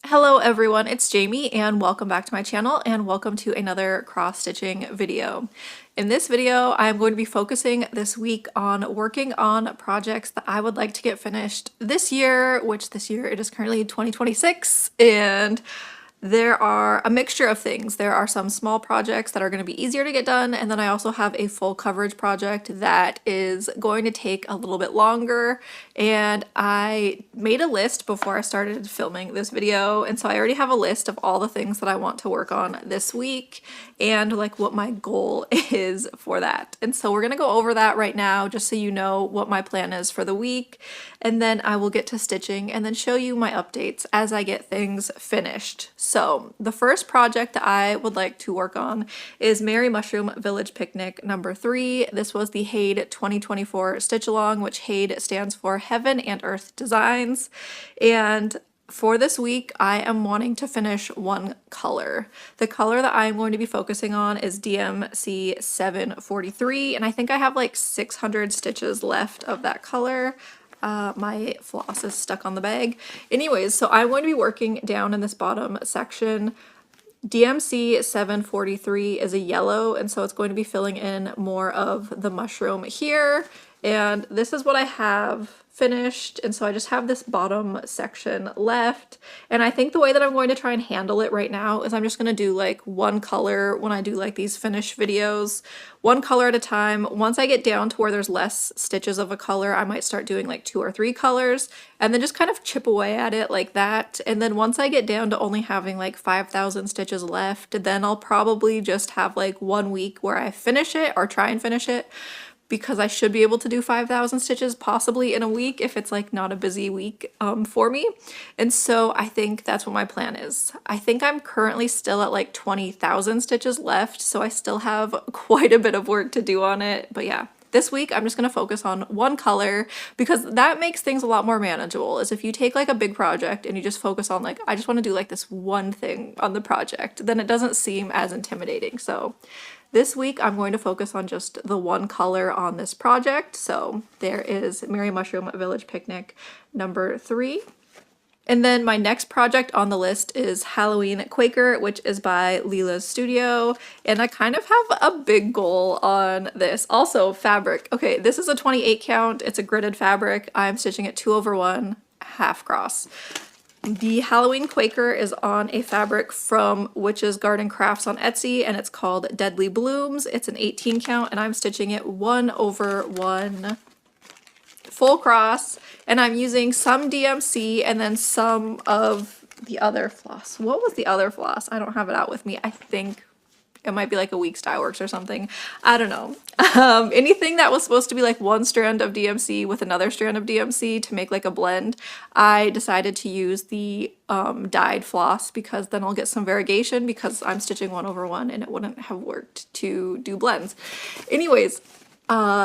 Hello everyone, it's Jamie and welcome back to my channel and welcome to another cross-stitching video. In this video, I'm going to be focusing this week on working on projects that I would like to get finished this year, which this year it is currently 2026, and there are a mixture of things. There are some small projects that are going to be easier to get done, and then I also have a full coverage project that is going to take a little bit longer. And I made a list before I started filming this video, and so I already have a list of all the things that I want to work on this week and like what my goal is for that. And so we're going to go over that right now just so you know what my plan is for the week, and then I will get to stitching and then show you my updates as I get things finished. So the first project that I would like to work on is Merry Mushroom Village Picnic number 3. This was the HAED 2024 stitch along, which HAED stands for Heaven and Earth Designs. And for this week, I am wanting to finish one color. The color that I'm going to be focusing on is DMC 743, and I think I have like 600 stitches left of that color. My floss is stuck on the bag. Anyways, so I'm going to be working down in this bottom section. DMC 743 is a yellow, and so it's going to be filling in more of the mushroom here. And this is what I have finished, and so I just have this bottom section left. And I think the way that I'm going to try and handle it right now is I'm just going to do like one color when I do like these finish videos, one color at a time. Once I get down to where there's less stitches of a color, I might start doing like 2 or 3 colors and then just kind of chip away at it like that. And then once I get down to only having like 5,000 stitches left, then I'll probably just have like 1 week where I finish it or try and finish it, because I should be able to do 5,000 stitches possibly in a week if it's like not a busy week for me. And so I think that's what my plan is. I think I'm currently still at like 20,000 stitches left, so I still have quite a bit of work to do on it. But yeah, this week I'm just going to focus on one color because that makes things a lot more manageable. Is if you take like a big project and you just focus on like, I just want to do like this one thing on the project, then it doesn't seem as intimidating. So this week I'm going to focus on just the one color on this project. So there is Merry Mushroom Village Picnic number 3. And then my next project on the list is Halloween Quaker, which is by Lila's studio. And I kind of have a big goal on this. Also fabric. Okay, this is a 28 count. It's a gridded fabric. I'm stitching it 2/1 half cross. The Halloween Quaker is on a fabric from Witch's Garden Crafts on Etsy, and it's called Deadly Blooms. It's an 18 count, and I'm stitching it 1/1 full cross, and I'm using some DMC and then some of the other floss. What was the other floss? I don't have it out with me. I think it might be like a Weeks Dye Works or something. I don't know. Anything that was supposed to be like one strand of DMC with another strand of DMC to make like a blend, I decided to use the dyed floss because then I'll get some variegation because I'm stitching 1/1 and it wouldn't have worked to do blends. Anyways,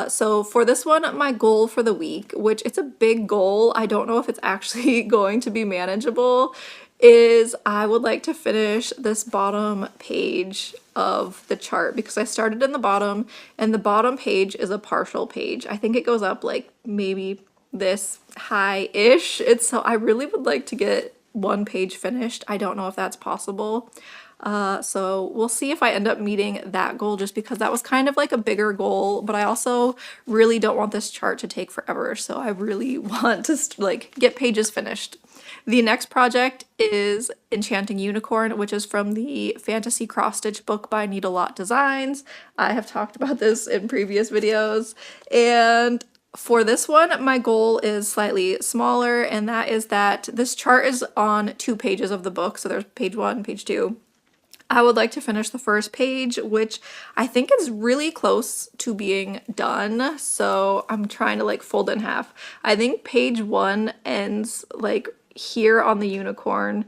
so for this one, my goal for the week, which it's a big goal, I don't know if it's actually going to be manageable, is I would like to finish this bottom page of the chart because I started in the bottom and the bottom page is a partial page. I think it goes up like maybe this high-ish. So I really would like to get one page finished. I don't know if that's possible. So we'll see if I end up meeting that goal just because that was kind of like a bigger goal, but I also really don't want this chart to take forever. So I really want to like get pages finished. The next project is Enchanting Unicorn, which is from the Fantasy Cross Stitch book by Needlelot Designs. I have talked about this in previous videos, and for this one, my goal is slightly smaller, and that is that this chart is on 2 pages of the book, so there's page 1, page 2. I would like to finish the first page, which I think is really close to being done, so I'm trying to like fold in half. I think page 1 ends like here on the unicorn,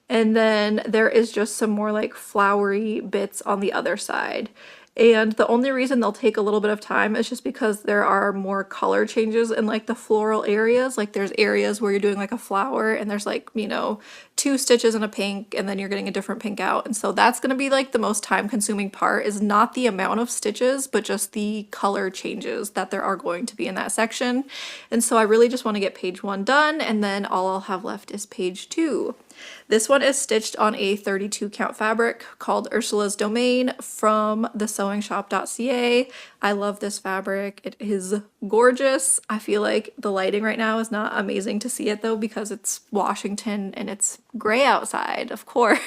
and then there is just some more like flowery bits on the other side. And the only reason they'll take a little bit of time is just because there are more color changes in like the floral areas. Like there's areas where you're doing like a flower and there's like, you know, 2 stitches in a pink and then you're getting a different pink out. And so that's going to be like the most time consuming part, is not the amount of stitches, but just the color changes that there are going to be in that section. And so I really just want to get page 1 done, and then all I'll have left is page 2. This one is stitched on a 32 count fabric called Ursula's Domain from theSewingShop.ca. I love this fabric. It is gorgeous. I feel like the lighting right now is not amazing to see it though, because it's Washington and it's gray outside, of course.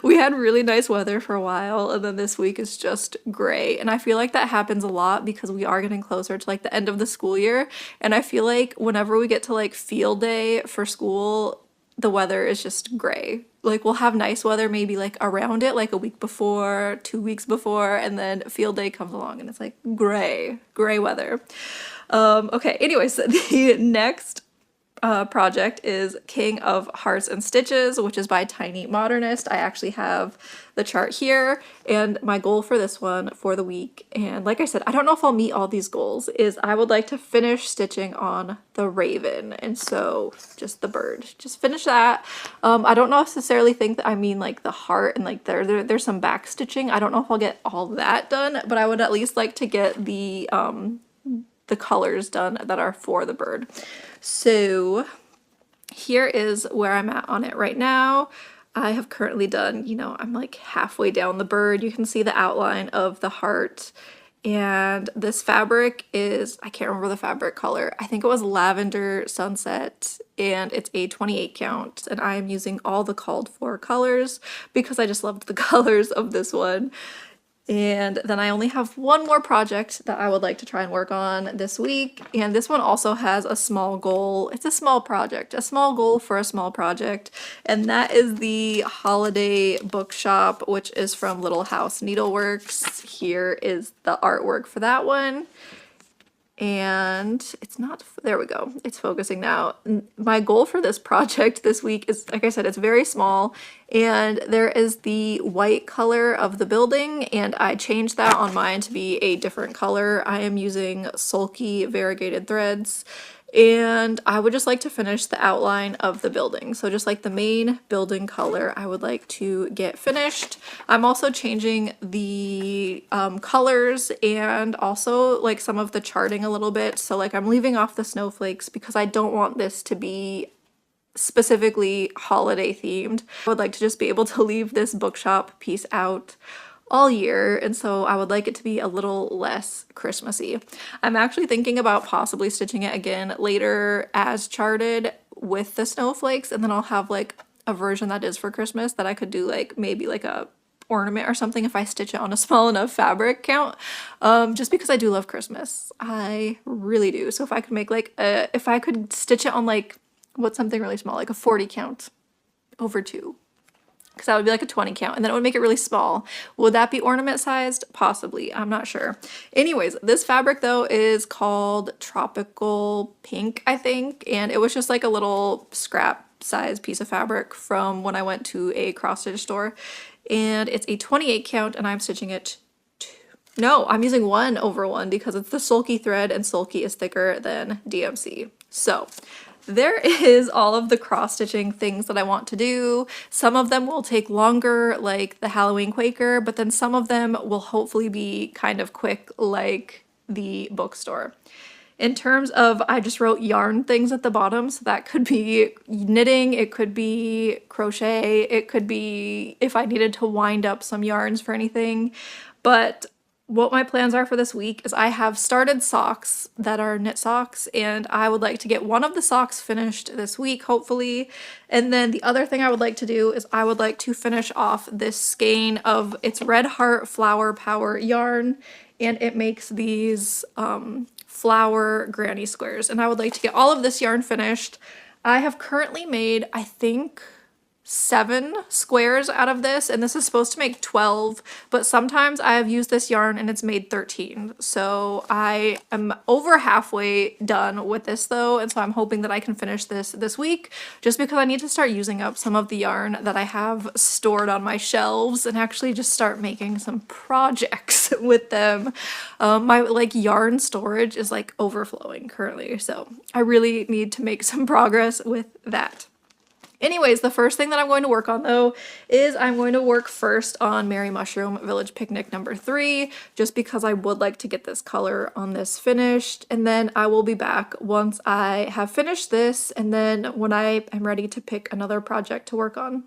We had really nice weather for a while, and then this week is just gray. And I feel like that happens a lot because we are getting closer to like the end of the school year. And I feel like whenever we get to like field day for school, the weather is just gray. Like we'll have nice weather maybe like around it, like a week before, 2 weeks before, and then field day comes along and it's like gray weather. Okay, anyways, the next project is King of Hearts and Stitches, which is by Tiny Modernist. I actually have the chart here, and my goal for this one for the week, and like I said, I don't know if I'll meet all these goals, is I would like to finish stitching on the raven, and so just the bird, just finish that. I don't necessarily think that I mean like the heart and like there's some back stitching. I don't know if I'll get all that done, but I would at least like to get the colors done that are for the bird. So here is where I'm at on it right now. I have currently done, you know, I'm like halfway down the bird. You can see the outline of the heart. And this fabric is, I can't remember the fabric color. I think it was Lavender Sunset, and it's a 28 count. And I am using all the called for colors because I just loved the colors of this one. And then I only have one more project that I would like to try and work on this week. And this one also has a small goal. It's a small project, a small goal for a small project. And that is the Holiday Bookshop, which is from Little House Needleworks. Here is the artwork for that one. And it's not, there we go, it's focusing now. My goal for this project this week is, like I said, it's very small, and there is the white color of the building, and I changed that on mine to be a different color. I am using sulky variegated threads, and I would just like to finish the outline of the building. So just like the main building color, I would like to get finished. I'm also changing the colors and also like some of the charting a little bit. So like I'm leaving off the snowflakes because I don't want this to be specifically holiday themed. I would like to just be able to leave this bookshop piece out all year, and so I would like it to be a little less Christmassy. I'm actually thinking about possibly stitching it again later as charted with the snowflakes, and then I'll have like a version that is for Christmas that I could do like maybe like a ornament or something if I stitch it on a small enough fabric count, just because I do love Christmas. I really do. So if I could make like if I could stitch it on like, what's something really small, like a 40 count over 2. Because that would be like a 20 count, and then it would make it really small. Would that be ornament sized? Possibly, I'm not sure. Anyways, this fabric though is called Tropical Pink, I think, and it was just like a little scrap size piece of fabric from when I went to a cross stitch store, and it's a 28 count, and I'm stitching it no, I'm using 1 over 1 because it's the sulky thread, and sulky is thicker than DMC. So there is all of the cross stitching things that I want to do. Some of them will take longer, like the Halloween Quaker, but then some of them will hopefully be kind of quick, like the Bookstore. In terms of, I just wrote yarn things at the bottom, so that could be knitting, it could be crochet, it could be if I needed to wind up some yarns for anything. But what my plans are for this week is I have started socks that are knit socks, and I would like to get one of the socks finished this week, hopefully. And then the other thing I would like to do is I would like to finish off this skein of, it's Red Heart Flower Power yarn, and it makes these flower granny squares. And I would like to get all of this yarn finished. I have currently made, I think, 7 squares out of this, and this is supposed to make 12, but sometimes I have used this yarn and it's made 13. So I am over halfway done with this though, and so I'm hoping that I can finish this week, just because I need to start using up some of the yarn that I have stored on my shelves and actually just start making some projects with them. My like yarn storage is like overflowing currently, so I really need to make some progress with that. Anyways, the first thing that I'm going to work on though is I'm going to work first on Merry Mushroom Village Picnic number 3, just because I would like to get this color on this finished, and then I will be back once I have finished this and then when I am ready to pick another project to work on.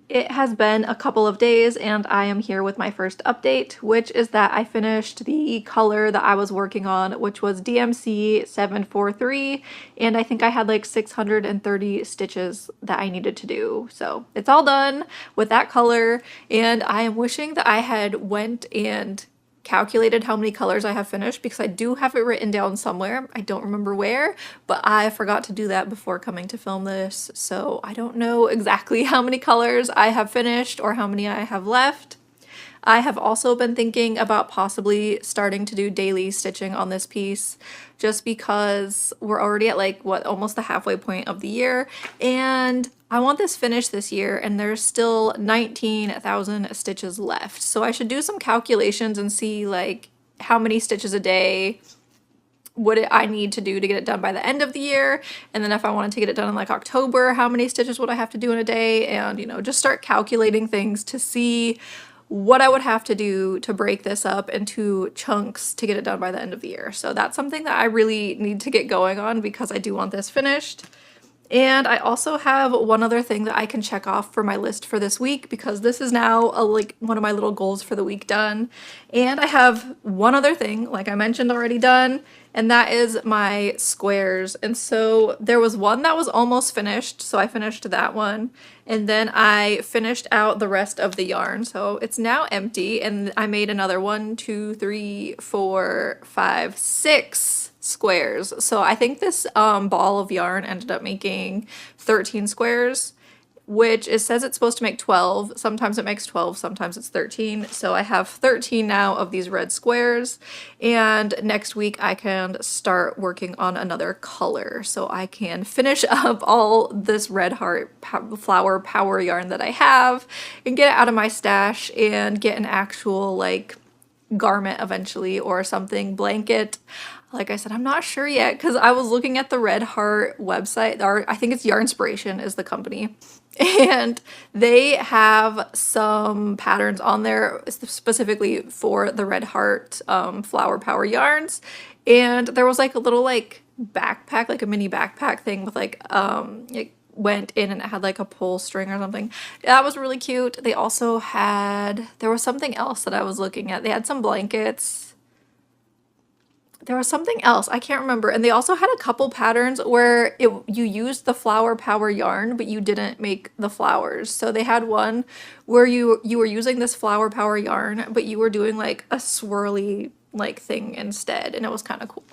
It has been a couple of days and I am here with my first update, which is that I finished the color that I was working on, which was DMC 743, and I think I had like 630 stitches that I needed to do. So it's all done with that color, and I am wishing that I had went and calculated how many colors I have finished, because I do have it written down somewhere. I don't remember where, but I forgot to do that before coming to film this, so I don't know exactly how many colors I have finished or how many I have left. I have also been thinking about possibly starting to do daily stitching on this piece, just because we're already at like what, almost the halfway point of the year, and I want this finished this year and there's still 19,000 stitches left. So I should do some calculations and see like how many stitches a day would I need to do to get it done by the end of the year, and then if I wanted to get it done in like October, how many stitches would I have to do in a day, and you know, just start calculating things to see what I would have to do to break this up into chunks to get it done by the end of the year. So that's something that I really need to get going on because I do want this finished. And I also have one other thing that I can check off for my list for this week, because this is now like one of my little goals for the week done. And I have one other thing, like I mentioned, already done, and that is my squares. And so there was one that was almost finished, so I finished that one. And then I finished out the rest of the yarn, so it's now empty, and I made another 1, 2, 3, 4, 5, 6 squares. So I think this ball of yarn ended up making 13 squares, which it says it's supposed to make 12. Sometimes it makes 12, sometimes it's 13. So I have 13 now of these red squares, and next week I can start working on another color so I can finish up all this red heart flower power yarn that I have and get it out of my stash and get an actual like garment eventually, or something, blanket. Like I said, I'm not sure yet, because I was looking at the Red Heart website, or I think it's Yarnspiration is the company, and they have some patterns on there specifically for the Red Heart flower power yarns, and there was like a little like backpack, like a mini backpack thing with like it went in and it had like a pull string or something. That was really cute. They also had, there was something else that I was looking at. They had some blankets. There was something else, I can't remember, and they also had a couple patterns where you used the flower power yarn but you didn't make the flowers. So they had one where you were using this flower power yarn but you were doing like a swirly like thing instead, and it was kind of cool.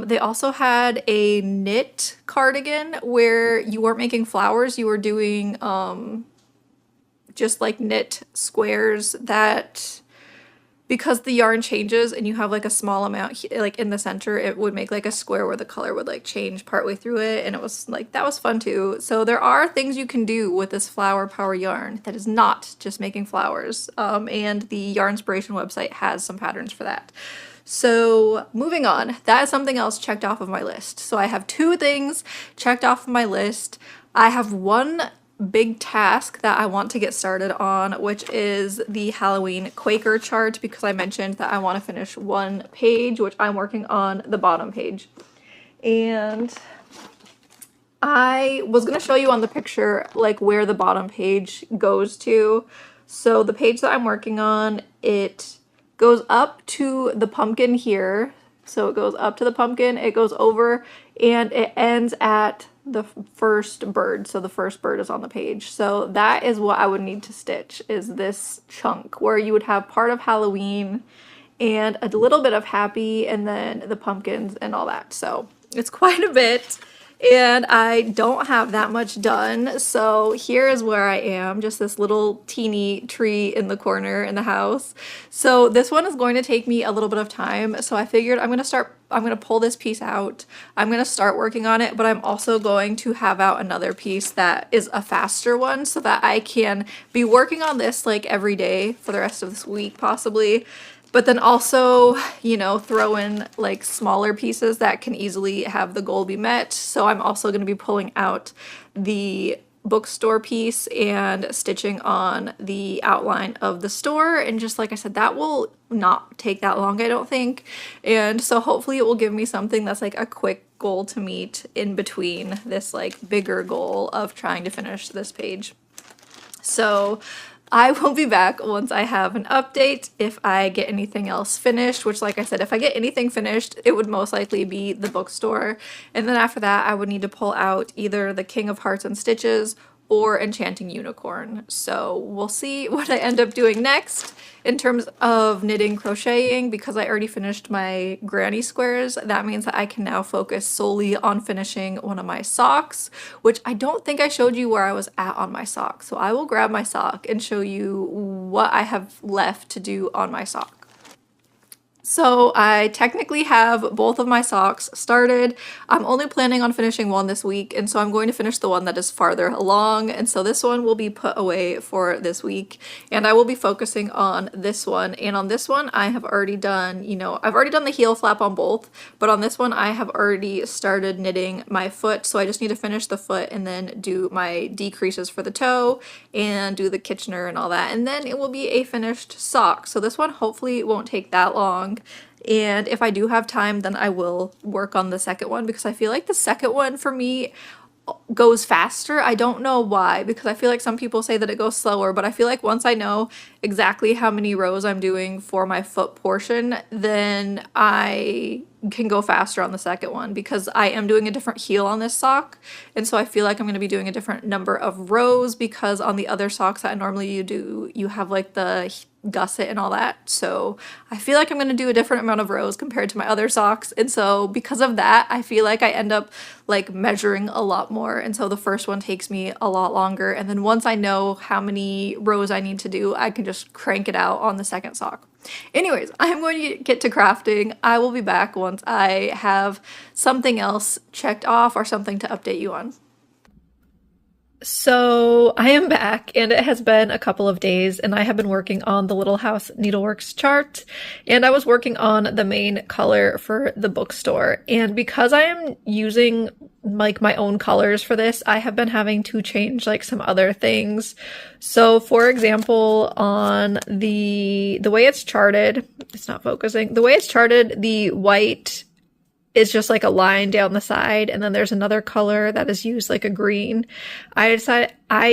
They also had a knit cardigan where you weren't making flowers, you were doing just like knit squares that, because the yarn changes and you have like a small amount like in the center, it would make like a square where the color would like change partway through it, and it was like, that was fun too. So there are things you can do with this flower power yarn that is not just making flowers, and the Yarnspiration website has some patterns for that. So moving on, that is something else checked off of my list. So I have 2 things checked off of my list. I have one big task that I want to get started on, which is the Halloween Quaker chart, because I mentioned that I want to finish one page, which I'm working on the bottom page. And I was going to show you on the picture like where the bottom page goes to. So the page that I'm working on, it goes up to the pumpkin here. So it goes up to the pumpkin, it goes over, and it ends at the first bird. So the first bird is on the page. So that is what I would need to stitch, is this chunk where you would have part of Halloween and a little bit of happy and then the pumpkins and all that. So it's quite a bit. And I don't have that much done, so here is where I am, just this little teeny tree in the corner in the house. So this one is going to take me a little bit of time, so I figured I'm gonna pull this piece out, I'm gonna start working on it, but I'm also going to have out another piece that is a faster one so that I can be working on this like every day for the rest of this week possibly, but then also, you know, throw in like smaller pieces that can easily have the goal be met. So I'm also going to be pulling out the bookstore piece and stitching on the outline of the store, and just like I said, that will not take that long, I don't think, and so hopefully it will give me something that's like a quick goal to meet in between this like bigger goal of trying to finish this page. So I will be back once I have an update if I get anything else finished, which like I said, if I get anything finished, it would most likely be the bookstore. And then after that, I would need to pull out either the King of Hearts and Stitches or Enchanting Unicorn. So we'll see what I end up doing next. In terms of knitting, crocheting, because I already finished my granny squares, that means that I can now focus solely on finishing one of my socks, which I don't think I showed you where I was at on my sock. So I will grab my sock and show you what I have left to do on my sock. So I technically have both of my socks started. I'm only planning on finishing one this week, and so I'm going to finish the one that is farther along, and so this one will be put away for this week, and I will be focusing on this one. And on this one I have already done, you know, I've already done the heel flap on both, but on this one I have already started knitting my foot, so I just need to finish the foot and then do my decreases for the toe and do the Kitchener and all that, and then it will be a finished sock. So this one hopefully won't take that long. And if I do have time, then I will work on the second one, because I feel like the second one for me goes faster. I don't know why, because I feel like some people say that it goes slower, but I feel like once I know exactly how many rows I'm doing for my foot portion, then I can go faster on the second one, because I am doing a different heel on this sock, and so I feel like I'm going to be doing a different number of rows, because on the other socks that normally you do, you have like the gusset and all that, so I feel like I'm going to do a different amount of rows compared to my other socks, and so because of that I feel like I end up like measuring a lot more, and so the first one takes me a lot longer, and then once I know how many rows I need to do, I can just crank it out on the second sock. Anyways, I'm going to get to crafting. I will be back once I have something else checked off or something to update you on. So I am back, and it has been a couple of days, and I have been working on the Little House Needleworks chart, and I was working on the main color for the bookstore. And because I am using like my own colors for this, I have been having to change like some other things. So for example, on the way it's charted, it's not focusing. The way it's charted, the white is just like a line down the side, and then there's another color that is used like a green. I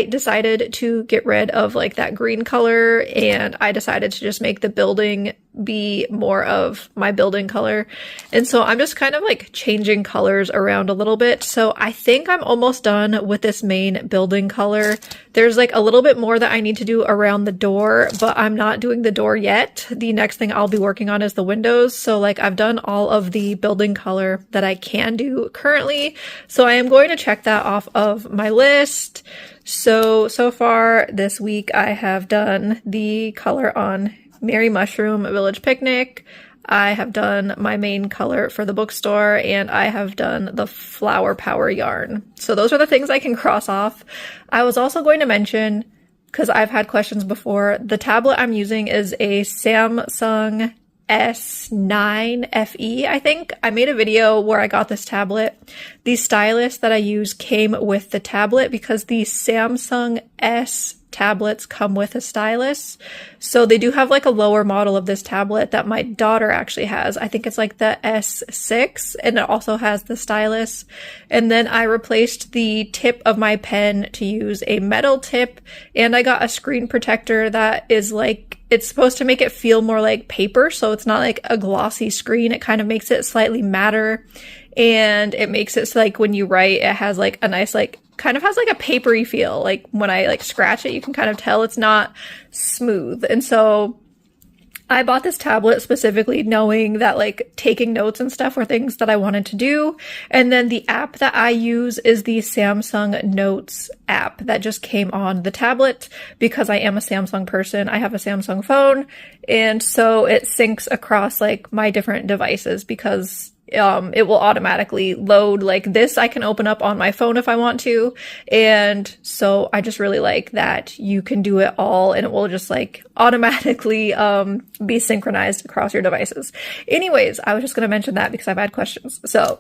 decided to get rid of like that green color, and I decided to just make the building be more of my building color. And so I'm just kind of like changing colors around a little bit. So I think I'm almost done with this main building color. There's like a little bit more that I need to do around the door, but I'm not doing the door yet. The next thing I'll be working on is the windows. So like I've done all of the building color that I can do currently. So I am going to check that off of my list. So far this week I have done the color on Merry Mushroom Village Picnic. I have done my main color for the bookstore, and I have done the Flower Power yarn. So those are the things I can cross off. I was also going to mention, because I've had questions before, the tablet I'm using is a Samsung S9 FE, I think. I made a video where I got this tablet. The stylus that I use came with the tablet, because the Samsung S tablets come with a stylus. So they do have like a lower model of this tablet that my daughter actually has. I think it's like the S6, and it also has the stylus. And then I replaced the tip of my pen to use a metal tip, and I got a screen protector that is like, it's supposed to make it feel more like paper, so it's not like a glossy screen. It kind of makes it slightly matter, and it makes it so like when you write, it has like a nice like kind of has like a papery feel. Like when I like scratch it, you can kind of tell it's not smooth. And so I bought this tablet specifically knowing that like taking notes and stuff were things that I wanted to do. And then the app that I use is the Samsung Notes app that just came on the tablet, because I am a Samsung person. I have a Samsung phone, and so it syncs across like my different devices, because it will automatically load. Like this I can open up on my phone if I want to. And so I just really like that you can do it all and it will just like automatically be synchronized across your devices. Anyways, I was just going to mention that because I've had questions. So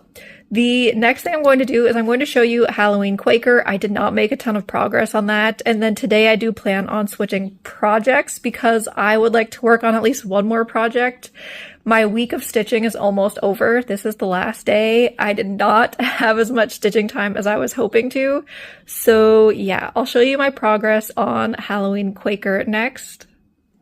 the next thing I'm going to do is I'm going to show you Halloween Quaker. I did not make a ton of progress on that. And then today I do plan on switching projects because I would like to work on at least one more project. My week of stitching is almost over. This is the last day. I did not have as much stitching time as I was hoping to. So yeah, I'll show you my progress on Halloween Quaker next.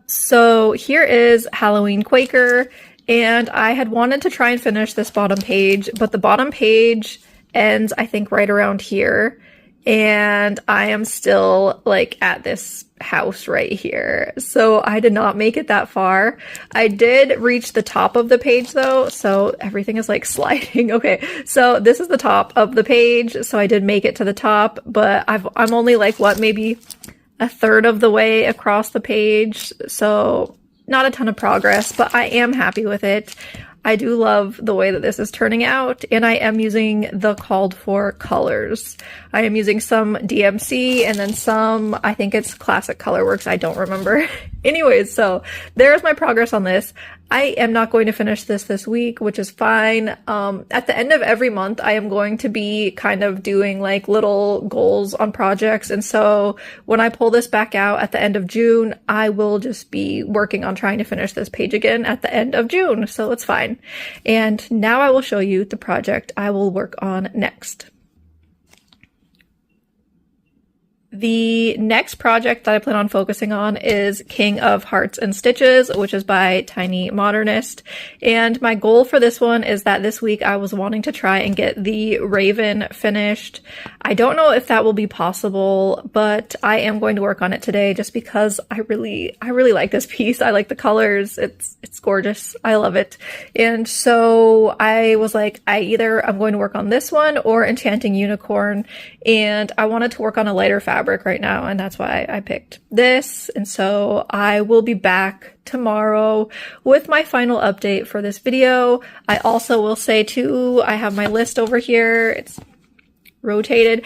So here is Halloween Quaker, and I had wanted to try and finish this bottom page, but the bottom page ends, I think, right around here. And I am still like at this house right here. So I did not make it that far. I did reach the top of the page though. So everything is like sliding. Okay. So this is the top of the page. So I did make it to the top, but I'm only like what, maybe a third of the way across the page. So not a ton of progress, but I am happy with it. I do love the way that this is turning out, and I am using the called for colors. I am using some DMC and then some, I think it's Classic Colorworks, I don't remember. Anyways, so there's my progress on this. I am not going to finish this week, which is fine. At the end of every month, I am going to be kind of doing like little goals on projects. And so when I pull this back out at the end of June, I will just be working on trying to finish this page again at the end of June. So it's fine. And now I will show you the project I will work on next. The next project that I plan on focusing on is King of Hearts and Stitches, which is by Tiny Modernist. And my goal for this one is that this week I was wanting to try and get the Raven finished. I don't know if that will be possible, but I am going to work on it today just because I really like this piece. I like the colors. It's gorgeous. I love it. And so I was like, I'm going to work on this one or Enchanting Unicorn. And I wanted to work on a lighter fabric right now, and that's why I picked this. And so I will be back tomorrow with my final update for this video. I also will say too, I have my list over here. It's rotated.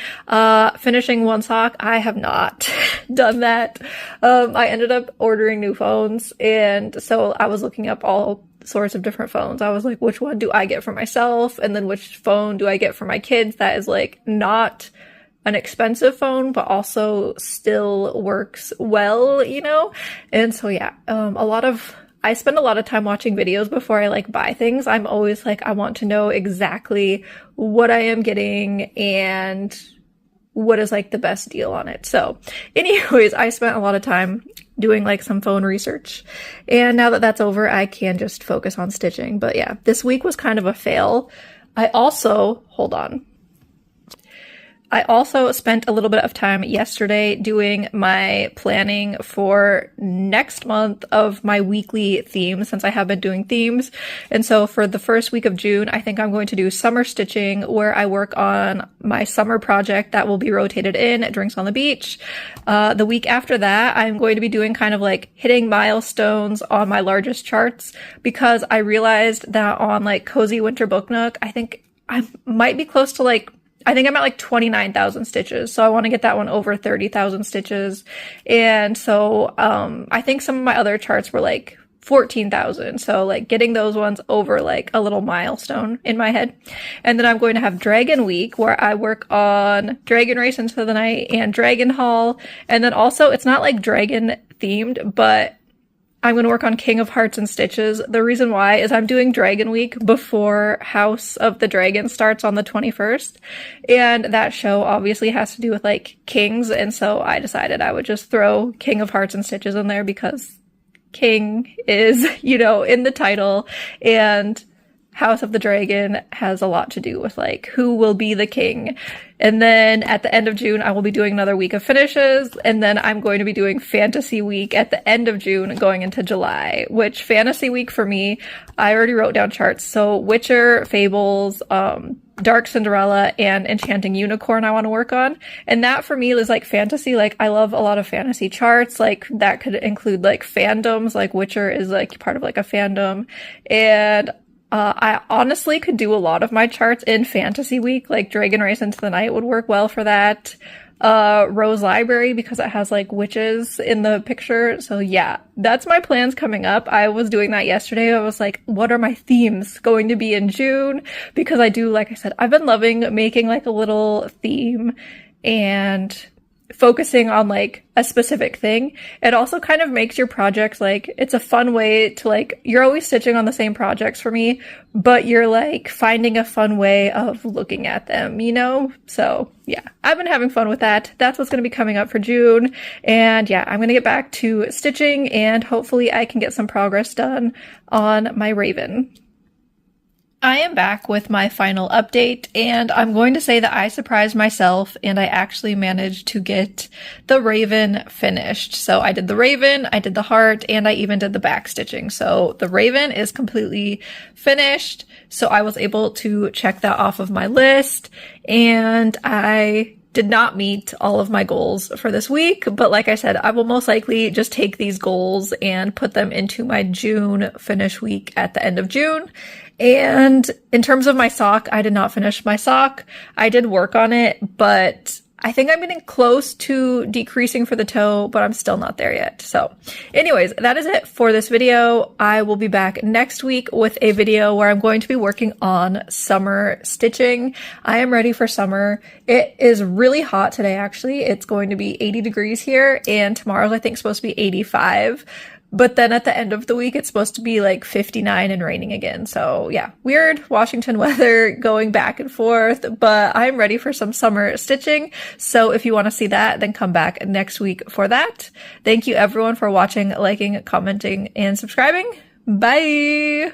Finishing one sock. I have not done that. I ended up ordering new phones, and so I was looking up all sorts of different phones. I was like, which one do I get for myself? And then which phone do I get for my kids that is like not an expensive phone, but also still works well, you know? And so yeah, I spend a lot of time watching videos before I like buy things. I'm always like, I want to know exactly what I am getting and what is like the best deal on it. So anyways, I spent a lot of time doing like some phone research, and now that that's over, I can just focus on stitching. But yeah, this week was kind of a fail. I also spent a little bit of time yesterday doing my planning for next month of my weekly theme, since I have been doing themes. And so for the first week of June, I think I'm going to do summer stitching, where I work on my summer project that will be rotated in Drinks on the Beach. The week after that, I'm going to be doing kind of like hitting milestones on my largest charts, because I realized that on like Cozy Winter Book Nook, I think I might be close to I think I'm at like 29,000 stitches. So I want to get that one over 30,000 stitches. And so, I think some of my other charts were like 14,000. So like getting those ones over like a little milestone in my head. And then I'm going to have Dragon Week, where I work on Dragon Race into the Night and Dragon Hall. And then also it's not like dragon themed, but I'm going to work on King of Hearts and Stitches. The reason why is I'm doing Dragon Week before House of the Dragon starts on the 21st. And that show obviously has to do with like kings. And so I decided I would just throw King of Hearts and Stitches in there because King is, in the title, and House of the Dragon has a lot to do with like who will be the king. And then at the end of June, I will be doing another week of finishes. And then I'm going to be doing Fantasy Week at the end of June going into July, which Fantasy Week for me, I already wrote down charts. So Witcher, Fables, Dark Cinderella, and Enchanting Unicorn I want to work on. And that for me is like fantasy. Like I love a lot of fantasy charts. Like that could include like fandoms, like Witcher is like part of like a fandom. And I honestly could do a lot of my charts in Fantasy Week, like Dragon Race into the Night would work well for that. Rose Library because it has like witches in the picture. So yeah, that's my plans coming up. I was doing that yesterday. I was like, what are my themes going to be in June? Because I do, like I said, I've been loving making like a little theme and focusing on like a specific thing. It also kind of makes your projects like, it's a fun way to like, you're always stitching on the same projects for me, but you're like finding a fun way of looking at them, you know? So yeah, I've been having fun with that. That's what's going to be coming up for June. And yeah, I'm going to get back to stitching and hopefully I can get some progress done on my Raven. I am back with my final update, and I'm going to say that I surprised myself and I actually managed to get the Raven finished. So I did the Raven, I did the heart, and I even did the back stitching. So the Raven is completely finished. So I was able to check that off of my list, and I did not meet all of my goals for this week, but like I said, I will most likely just take these goals and put them into my June finish week at the end of June. And in terms of my sock, I did not finish my sock. I did work on it, but I think I'm getting close to decreasing for the toe, but I'm still not there yet. So anyways, that is it for this video. I will be back next week with a video where I'm going to be working on summer stitching. I am ready for summer. It is really hot today, actually. It's going to be 80 degrees here, and tomorrow's I think supposed to be 85. But then at the end of the week, it's supposed to be like 59 and raining again. So yeah, weird Washington weather going back and forth, but I'm ready for some summer stitching. So if you want to see that, then come back next week for that. Thank you everyone for watching, liking, commenting, and subscribing. Bye!